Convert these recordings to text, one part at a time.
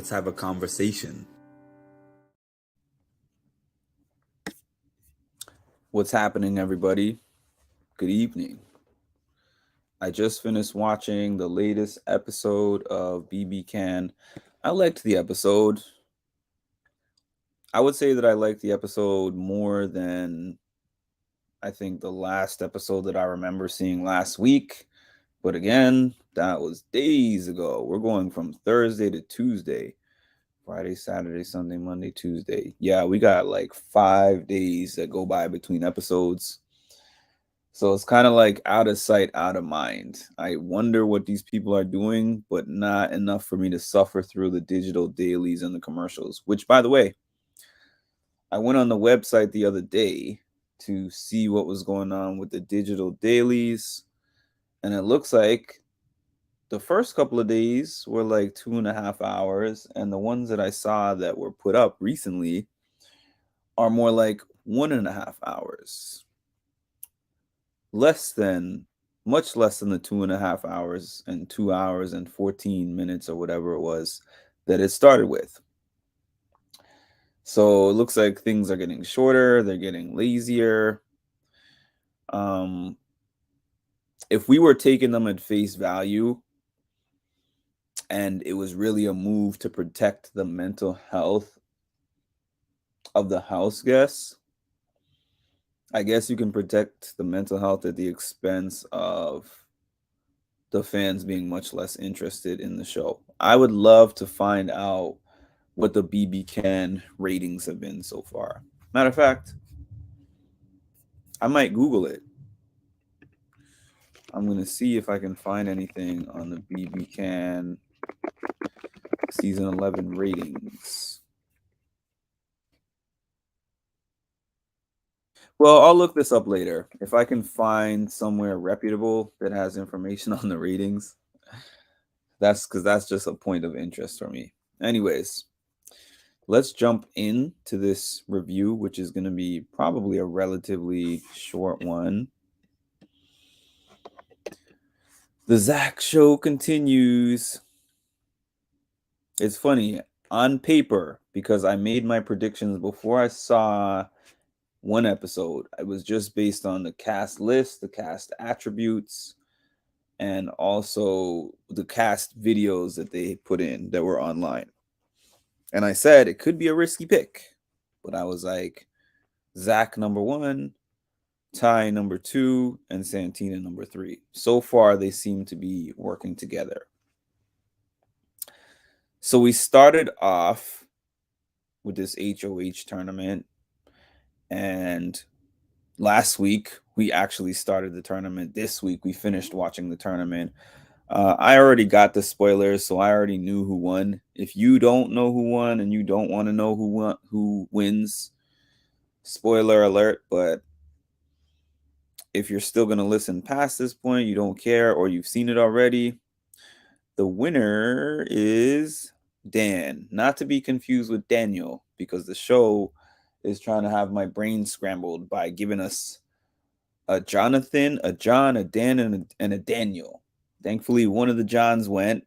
Let's have a conversation. What's happening, everybody? Good evening. I just finished watching the latest episode of BB Can. I liked the episode. I would say that I liked the episode more than I think the last episode that I remember seeing last week. But again, that was days ago. We're going from Thursday to Tuesday. Friday, Saturday, Sunday, Monday, Tuesday. Yeah, we got like 5 days that go by between episodes. So it's kind of like out of sight, out of mind. I wonder what these people are doing, but not enough for me to suffer through the digital dailies and the commercials, which, by the way, I went on the website the other day to see what was going on with the digital dailies. And it looks like the first couple of days were like 2.5 hours. And the ones that I saw that were put up recently are more like 1.5 hours. Much less than the 2.5 hours and 2 hours and 14 minutes or whatever it was that it started with. So it looks like things are getting shorter, they're getting lazier. If we were taking them at face value and it was really a move to protect the mental health of the house guests, I guess you can protect the mental health at the expense of the fans being much less interested in the show. I would love to find out what the BB Can ratings have been so far. Matter of fact, I might Google it. I'm going to see if I can find anything on the BB Can season 11 ratings. Well, I'll look this up later. If I can find somewhere reputable that has information on the ratings, that's because that's just a point of interest for me. Anyways, let's jump into this review, which is going to be probably a relatively short one. The Zach show continues. It's funny on paper because I made my predictions before I saw one episode. It was just based on the cast list, the cast attributes, and also the cast videos that they put in that were online. And I said it could be a risky pick, but I was like, Zach number 1, Ty number 2, and Santina number 3. So far, they seem to be working together. So we started off with this HOH tournament, and last week we actually started the tournament. This week we finished watching the tournament. I already got the spoilers, so I already knew who won. If you don't know who won and you don't want to know who wins, spoiler alert. But if you're still going to listen past this point, you don't care, or you've seen it already, the winner is Dan. Not to be confused with Daniel, because the show is trying to have my brain scrambled by giving us a Jonathan, a John, a Dan, and a Daniel. Thankfully, one of the Johns went.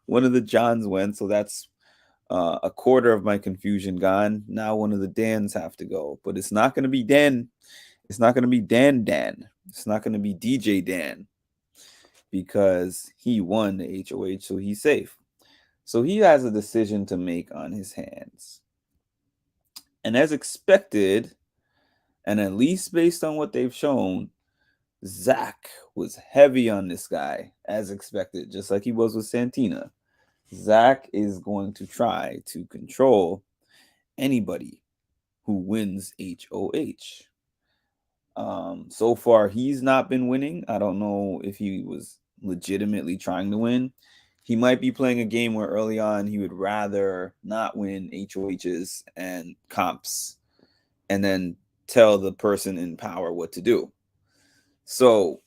One of the Johns went, so that's a quarter of my confusion gone. Now one of the Dans have to go, but it's not going to be Dan. It's not going to be Dan. It's not going to be DJ Dan because he won the HOH, so he's safe. So he has a decision to make on his hands. And as expected, and at least based on what they've shown, Zach was heavy on this guy, as expected, just like he was with Santina. Zach is going to try to control anybody who wins HOH. So far, he's not been winning. I don't know if he was legitimately trying to win. He might be playing a game where early on he would rather not win HOHs and comps and then tell the person in power what to do. So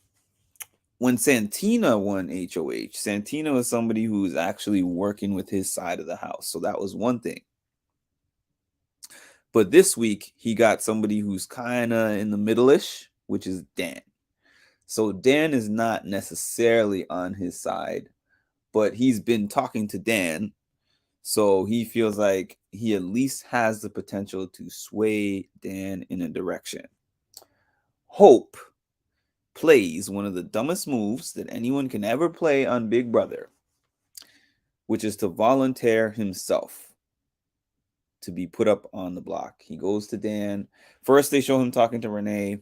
when Santina won HOH, Santina was somebody who was actually working with his side of the house. So that was one thing. But this week, he got somebody who's kind of in the middle-ish, which is Dan. So Dan is not necessarily on his side, but he's been talking to Dan, so he feels like he at least has the potential to sway Dan in a direction. Hope plays one of the dumbest moves that anyone can ever play on Big Brother, which is to volunteer himself to be put up on the block. He goes to Dan. First, they show him talking to Renee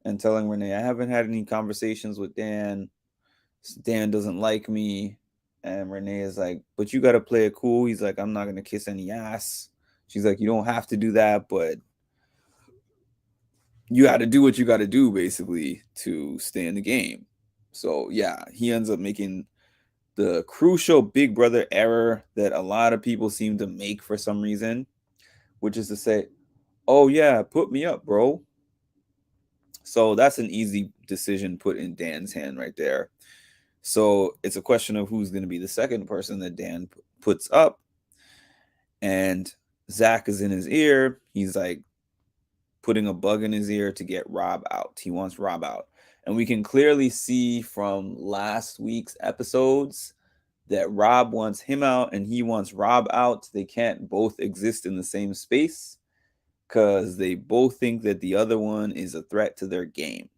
and telling Renee, I haven't had any conversations with Dan. Dan doesn't like me. And Renee is like, but you got to play it cool. He's like, I'm not going to kiss any ass. She's like, you don't have to do that, but you got to do what you got to do, basically, to stay in the game. So, yeah, he ends up making the crucial Big Brother error that a lot of people seem to make for some reason, which is to say, oh, yeah, put me up, bro. So that's an easy decision put in Dan's hand right there. So it's a question of who's going to be the second person that Dan puts up. And Zach is in his ear. He's like putting a bug in his ear to get Rob out. He wants Rob out. And we can clearly see from last week's episodes that Rob wants him out and he wants Rob out. They can't both exist in the same space because they both think that the other one is a threat to their game.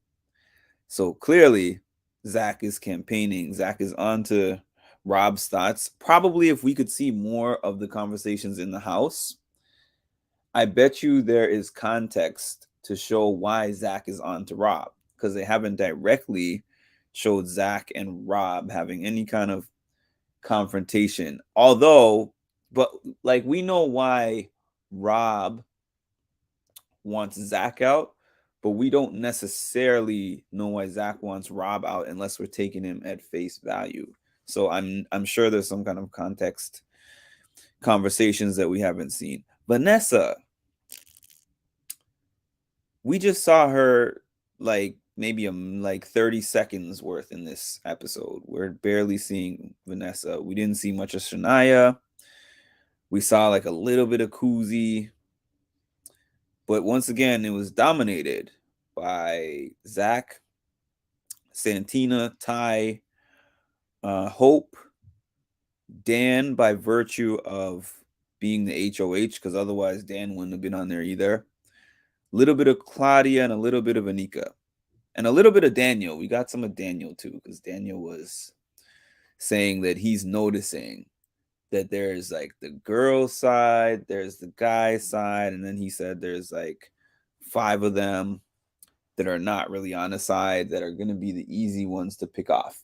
So clearly, Zach is campaigning. Zach is on to Rob's thoughts. Probably if we could see more of the conversations in the house, I bet you there is context to show why Zach is on to Rob, because they haven't directly showed Zach and Rob having any kind of confrontation. Although, but like we know why Rob wants Zach out, but we don't necessarily know why Zach wants Rob out unless we're taking him at face value. So I'm sure there's some kind of context conversations that we haven't seen. Vanessa, we just saw her like maybe like 30 seconds worth in this episode. We're barely seeing Vanessa. We didn't see much of Shania. We saw like a little bit of Kuzi. But once again, it was dominated by Zach, Santina, Ty, Hope, Dan by virtue of being the HOH, because otherwise Dan wouldn't have been on there either. A little bit of Claudia and a little bit of Anika. And a little bit of Daniel. We got some of Daniel too, because Daniel was saying that he's noticing that there's like the girl side, there's the guy side, and then he said there's like 5 of them that are not really on the side that are going to be the easy ones to pick off.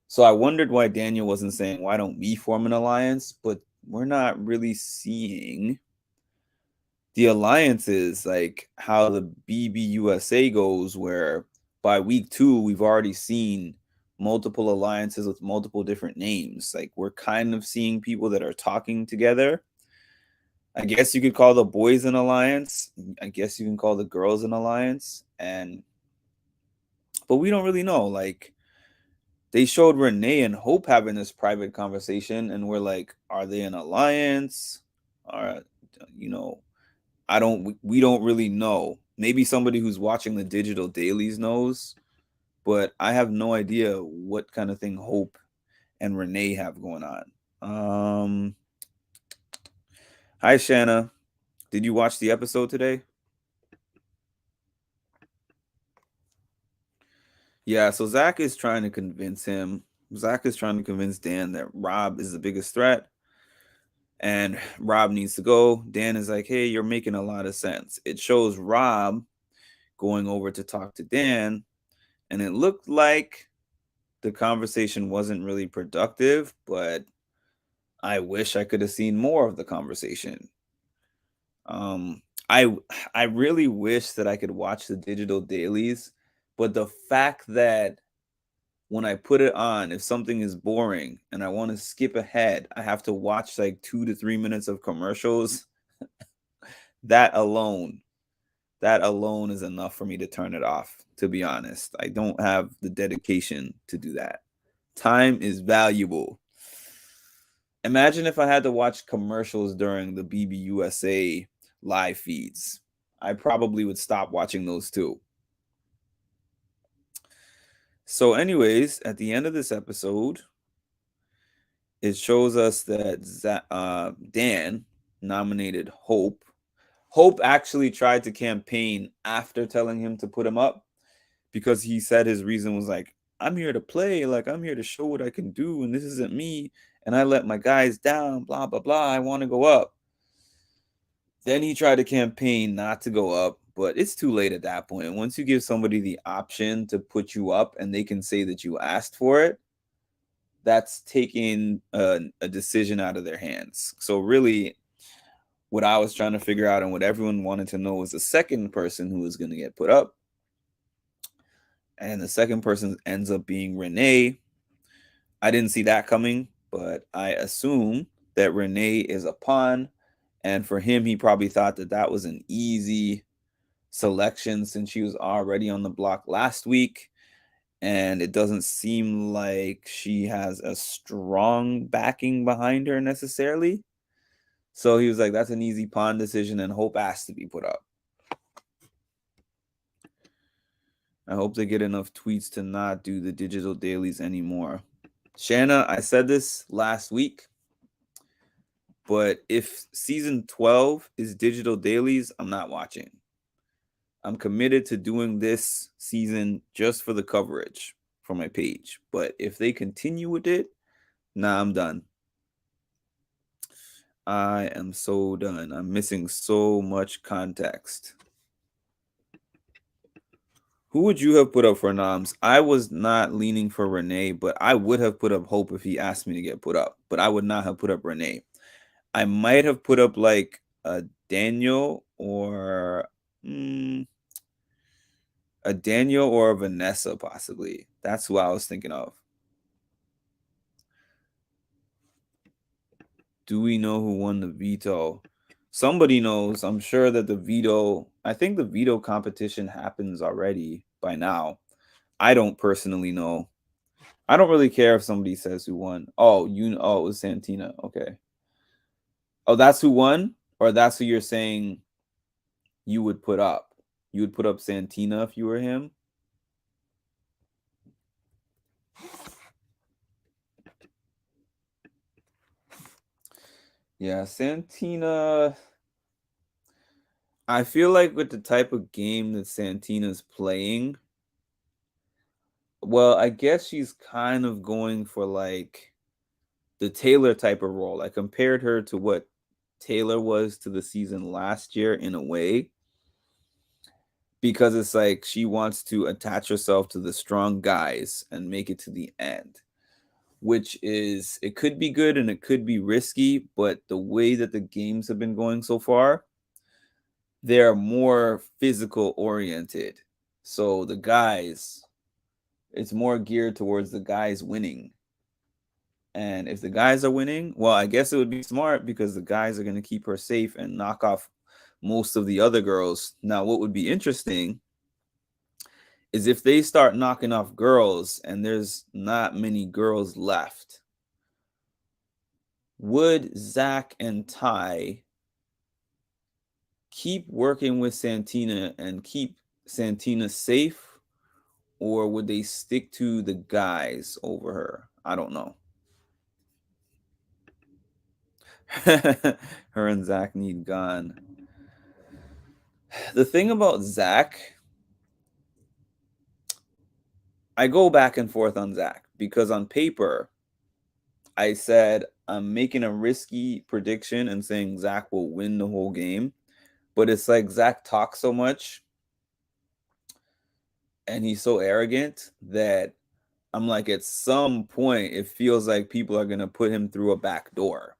So I wondered why Daniel wasn't saying, why don't we form an alliance? But we're not really seeing the alliances like how the BBUSA goes, where by week 2, we've already seen multiple alliances with multiple different names. Like we're kind of seeing people that are talking together. I guess you could call the boys an alliance. I guess you can call the girls an alliance. But we don't really know. Like they showed Renee and Hope having this private conversation, and we're like, are they an alliance? Or, we don't really know. Maybe somebody who's watching the digital dailies knows, but I have no idea what kind of thing Hope and Renee have going on. Hi, Shanna. Did you watch the episode today? Yeah, so Zach is trying to convince Dan that Rob is the biggest threat and Rob needs to go. Dan is like, hey, you're making a lot of sense. It shows Rob going over to talk to Dan, and it looked like the conversation wasn't really productive, but I wish I could have seen more of the conversation. I really wish that I could watch the digital dailies, but the fact that when I put it on, if something is boring and I want to skip ahead, I have to watch like 2 to 3 minutes of commercials. that alone is enough for me to turn it off, to be honest. I don't have the dedication to do that. Time is valuable. Imagine if I had to watch commercials during the BBUSA live feeds. I probably would stop watching those too. So anyways, at the end of this episode, it shows us that Dan nominated Hope. Hope actually tried to campaign after telling him to put him up, because he said his reason was like, I'm here to play, like I'm here to show what I can do, and this isn't me, and I let my guys down, blah blah blah. I want to go up. Then he tried to campaign not to go up, but it's too late at that point. Once you give somebody the option to put you up and they can say that you asked for it, that's taking a decision out of their hands. So really, what I was trying to figure out and what everyone wanted to know was the second person who was going to get put up. And the second person ends up being Renee. I didn't see that coming, but I assume that Renee is a pawn. And for him, he probably thought that that was an easy selection since she was already on the block last week. And it doesn't seem like she has a strong backing behind her necessarily. So he was like, that's an easy pawn decision, and Hope has to be put up. I hope they get enough tweets to not do the digital dailies anymore. Shanna, I said this last week, but if season 12 is digital dailies, I'm not watching. I'm committed to doing this season just for the coverage for my page. But if they continue with it, nah, I'm done. I am so done. I'm missing so much context. Who would you have put up for noms? I was not leaning for Renee, but I would have put up Hope if he asked me to get put up. But I would not have put up Renee. I might have put up like a Daniel or a Daniel or a Vanessa, possibly. That's who I was thinking of. Do we know who won the veto? Somebody knows. I'm sure that I think the veto competition happens already by now. I don't personally know. I don't really care if somebody says who won. Oh, it was Santina. Okay. Oh, that's who won? Or that's who you're saying you would put up? You would put up Santina if you were him? Yeah, Santina. I feel like with the type of game that Santina's playing, well, I guess she's kind of going for like the Taylor type of role. I compared her to what Taylor was to the season last year in a way, because it's like she wants to attach herself to the strong guys and make it to the end, which is, it could be good and it could be risky, but the way that the games have been going so far, they're more physical oriented. So the guys, it's more geared towards the guys winning. And if the guys are winning, well, I guess it would be smart because the guys are going to keep her safe and knock off most of the other girls. Now, what would be interesting is if they start knocking off girls and there's not many girls left, would Zach and Ty keep working with Santina and keep Santina safe, or would they stick to the guys over her? I don't know. Her and Zach need gone. The thing about Zach, I go back and forth on Zach because on paper, I said I'm making a risky prediction and saying Zach will win the whole game. But it's like Zach talks so much and he's so arrogant that I'm like, at some point, it feels like people are going to put him through a back door.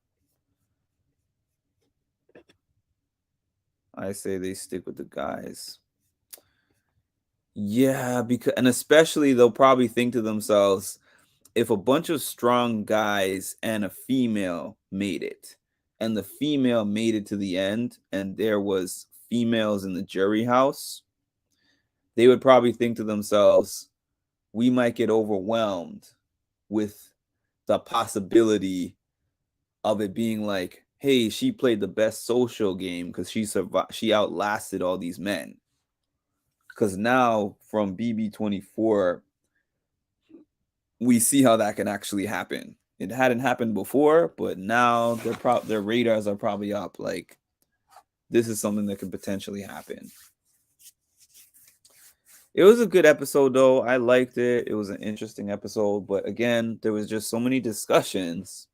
I say they stick with the guys. Yeah, because, and especially they'll probably think to themselves, if a bunch of strong guys and a female made it, and the female made it to the end, and there was females in the jury house, they would probably think to themselves, we might get overwhelmed with the possibility of it being like, hey, she played the best social game because she survived, she outlasted all these men. Because now from BB24, we see how that can actually happen. It hadn't happened before, but now their radars are probably up. Like, this is something that could potentially happen. It was a good episode, though. I liked it. It was an interesting episode, but again, there was just so many discussions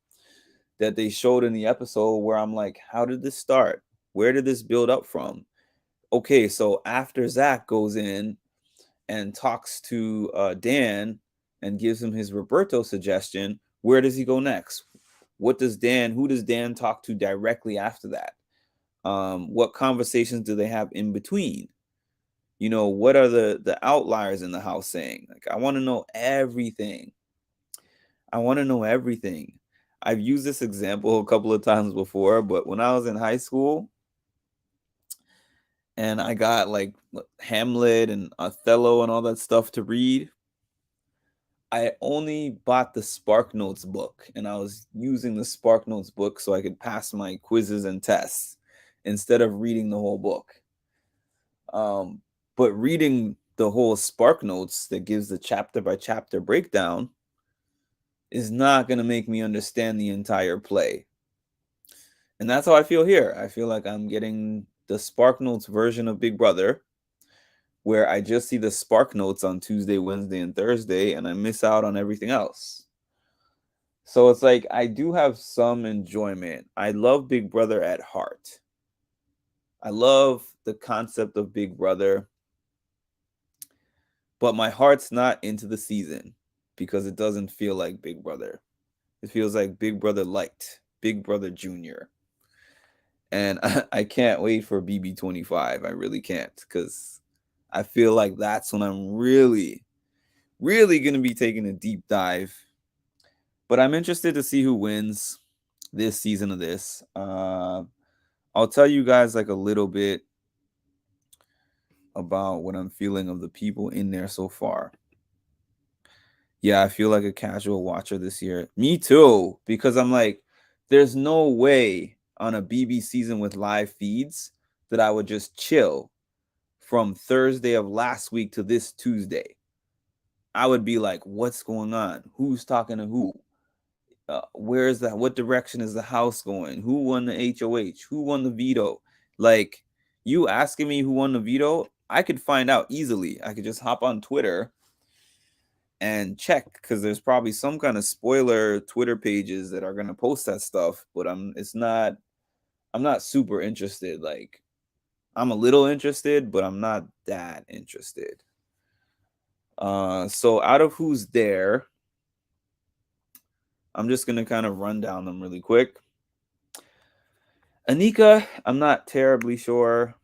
that they showed in the episode where I'm like, how did this start? Where did this build up from? Okay, so after Zach goes in and talks to Dan and gives him his Roberto suggestion, where does he go next? Who does Dan talk to directly after that? What conversations do they have in between? What are the outliers in the house saying? Like, I want to know everything. I want to know everything. I've used this example a couple of times before, but when I was in high school and I got like Hamlet and Othello and all that stuff to read, I only bought the Spark Notes book, and I was using the Spark Notes book so I could pass my quizzes and tests instead of reading the whole book. But reading the whole Spark Notes that gives the chapter by chapter breakdown is not going to make me understand the entire play. And that's how I feel here. I feel like I'm getting the Spark Notes version of Big Brother, where I just see the Spark Notes on Tuesday, Wednesday, and Thursday, and I miss out on everything else. So it's like I do have some enjoyment. I love Big Brother at heart. I love the concept of Big Brother, but my heart's not into the season because it doesn't feel like Big Brother. It feels like Big Brother Light, Big Brother Junior. And I can't wait for BB25. I really can't, because I feel like that's when I'm really, really going to be taking a deep dive. But I'm interested to see who wins this season of this. I'll tell you guys like a little bit about what I'm feeling of the people in there so far. Yeah, I feel like a casual watcher this year. Me too, because I'm like, there's no way on a BB season with live feeds that I would just chill from Thursday of last week to this Tuesday. I would be like, what's going on? Who's talking to who? Where is that? What direction is the house going? Who won the HOH? Who won the veto? Like, you asking me who won the veto, I could find out easily. I could just hop on Twitter and check, because there's probably some kind of spoiler Twitter pages that are gonna post that stuff. But I'm not super interested. Like, I'm a little interested, but I'm not that interested. So out of who's there, I'm just gonna kind of run down them really quick. Anika, I'm not terribly sure.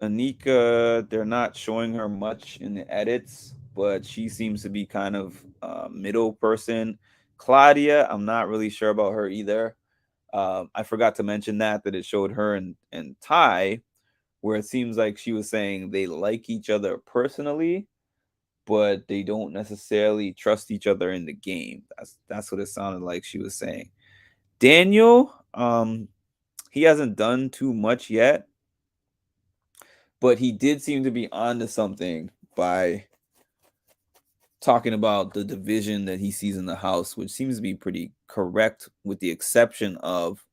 Anika, they're not showing her much in the edits, but she seems to be kind of a middle person. Claudia, I'm not really sure about her either. I forgot to mention that it showed her and Ty, where it seems like she was saying they like each other personally, but they don't necessarily trust each other in the game. That's what it sounded like she was saying. Daniel, he hasn't done too much yet, but he did seem to be onto something by talking about the division that he sees in the house, which seems to be pretty correct, with the exception of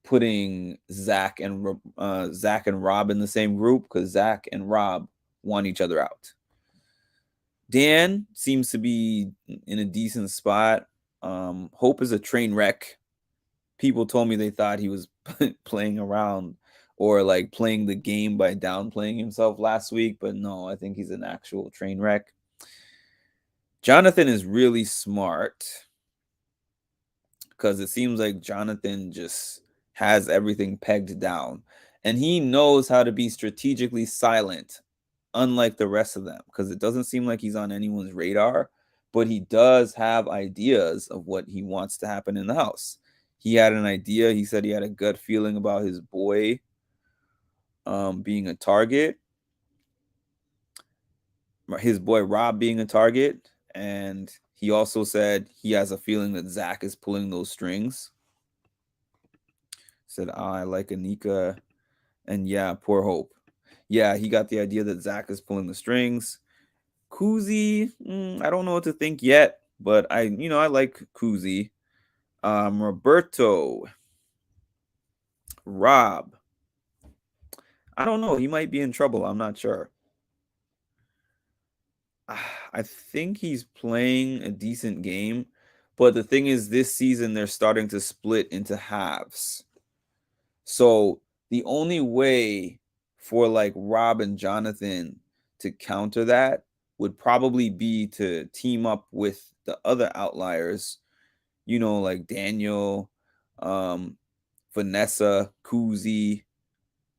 putting Zach and Rob in the same group, because Zach and Rob want each other out. Dan seems to be in a decent spot. Hope is a train wreck. People told me they thought he was playing around or like playing the game by downplaying himself last week, but no, I think he's an actual train wreck. Jonathan is really smart, because it seems like Jonathan just has everything pegged down, and he knows how to be strategically silent, unlike the rest of them, because it doesn't seem like he's on anyone's radar, but he does have ideas of what he wants to happen in the house. He had an idea. He said he had a gut feeling about his boy being a target, his boy Rob being a target, and he also said he has a feeling that Zach is pulling those strings. Said, I like Anika, and yeah, poor Hope. Yeah, he got the idea that Zach is pulling the strings. Kuzi, I don't know what to think yet, but I like Kuzi. Roberto, Rob. I don't know. He might be in trouble. I'm not sure. I think he's playing a decent game, but the thing is, this season they're starting to split into halves. So the only way for like Rob and Jonathan to counter that would probably be to team up with the other outliers, like Daniel, um, Vanessa, Kuzi.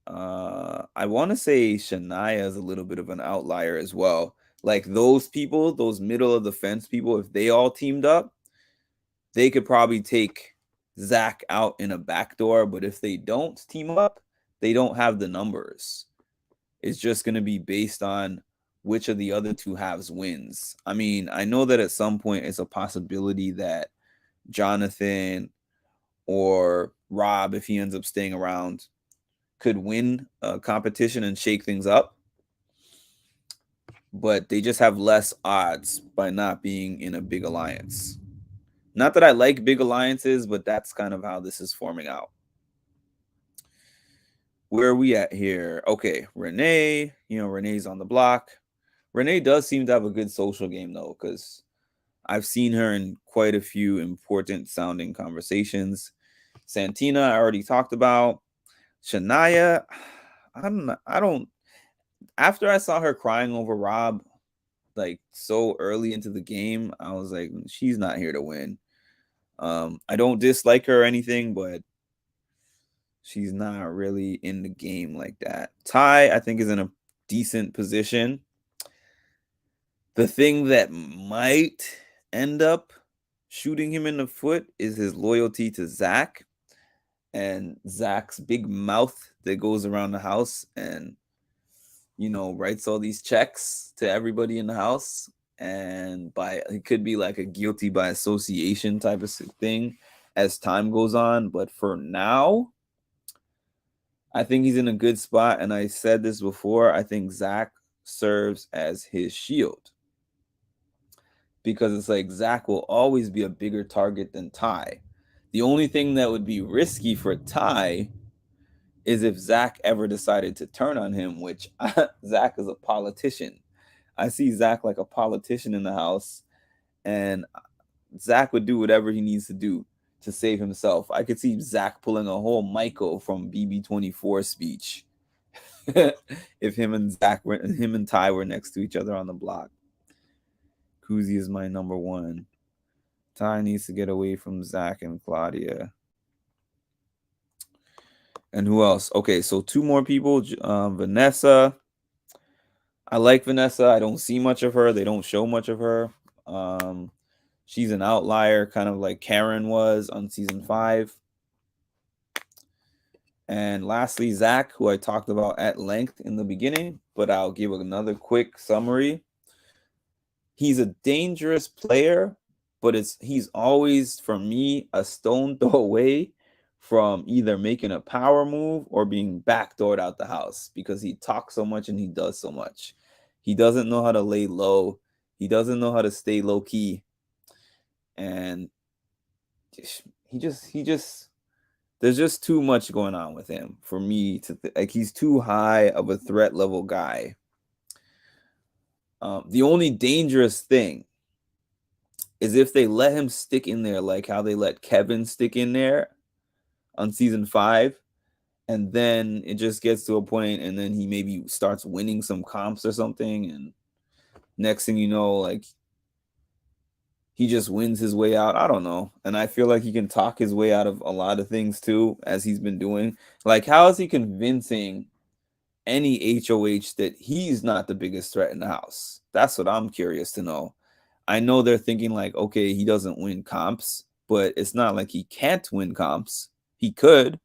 I want to say Shania is a little bit of an outlier as well. Like those people, those middle of the fence people, if they all teamed up, they could probably take Zach out in a backdoor. But if they don't team up, they don't have the numbers. It's just going to be based on which of the other two halves wins. I mean, I know that at some point it's a possibility that Jonathan or Rob, if he ends up staying around, could win a competition and shake things up. But they just have less odds by not being in a big alliance. Not that I like big alliances, but that's kind of how this is forming out. Where are we at here? Okay, Renee. Renee's on the block. Renee does seem to have a good social game, though, because I've seen her in quite a few important sounding conversations. Santina, I already talked about. Shania, I don't. After I saw her crying over Rob, like so early into the game, I was like, she's not here to win. I don't dislike her or anything, but she's not really in the game like that. Ty, I think, is in a decent position. The thing that might end up shooting him in the foot is his loyalty to Zach and Zach's big mouth that goes around the house and, writes all these checks to everybody in the house. And it could be like a guilty by association type of thing as time goes on. But for now, I think he's in a good spot. And I said this before, I think Zach serves as his shield. Because it's like Zach will always be a bigger target than Ty. The only thing that would be risky for Ty is if Zach ever decided to turn on him, which Zach is a politician. I see Zach like a politician in the house, and Zach would do whatever he needs to do to save himself. I could see Zach pulling a whole Michael from BB24 speech if him and Ty were next to each other on the block. Kuzi is my number one. Ty needs to get away from Zach and Claudia. And who else? Okay, so two more people. Vanessa. I like Vanessa. I don't see much of her. They don't show much of her. She's an outlier, kind of like Karen was on season 5. And lastly, Zach, who I talked about at length in the beginning, but I'll give another quick summary. He's a dangerous player, but he's always, for me, a stone throw away from either making a power move or being backdoored out the house because he talks so much and he does so much. He doesn't know how to lay low. He doesn't know how to stay low key. And he just there's just too much going on with him for me to like. He's too high of a threat level guy. The only dangerous thing is if they let him stick in there like how they let Kevin stick in there on season 5, and then it just gets to a point and then he maybe starts winning some comps or something, and next thing you know, like he just wins his way out. I don't know. And I feel like he can talk his way out of a lot of things too, as he's been doing. Like, how is he convincing any HOH that he's not the biggest threat in the house? That's what I'm curious to know. I know they're thinking like, okay, he doesn't win comps, but it's not like he can't win comps. He could.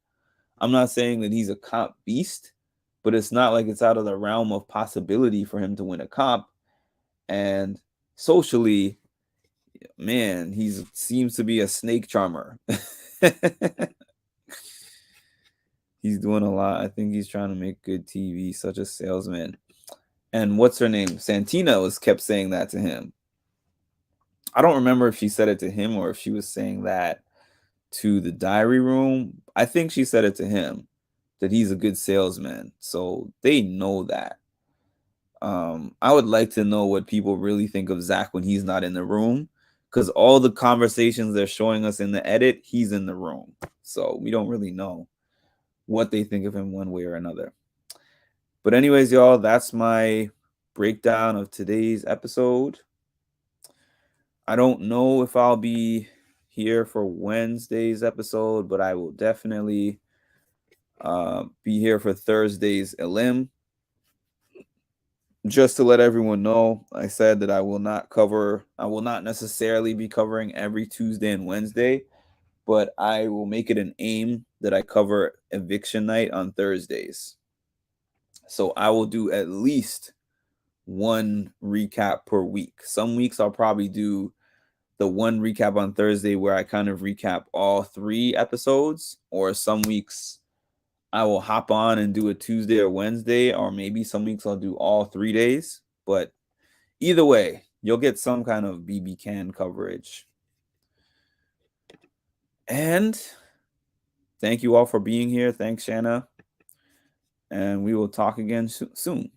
I'm not saying that he's a comp beast, but it's not like it's out of the realm of possibility for him to win a comp. And socially, man, he seems to be a snake charmer. He's doing a lot. I think he's trying to make good TV, such a salesman. And what's her name? Santina kept saying that to him. I don't remember if she said it to him or if she was saying that to the diary room. I think she said it to him, that he's a good salesman. So they know that. I would like to know what people really think of Zach when he's not in the room, because all the conversations they're showing us in the edit, he's in the room. So we don't really know what they think of him one way or another. But anyways, y'all, that's my breakdown of today's episode. I don't know if I'll be here for Wednesday's episode, but I will definitely be here for Thursday's Elim. Just to let everyone know, I said that I will not necessarily be covering every Tuesday and Wednesday, but I will make it an aim that I cover eviction night on Thursdays. So I will do at least one recap per week. Some weeks I'll probably do the one recap on Thursday where I kind of recap all 3 episodes, or some weeks I will hop on and do a Tuesday or Wednesday, or maybe some weeks I'll do all 3 days. But either way, you'll get some kind of BB Can coverage. And thank you all for being here. Thanks, Shanna. And we will talk again soon.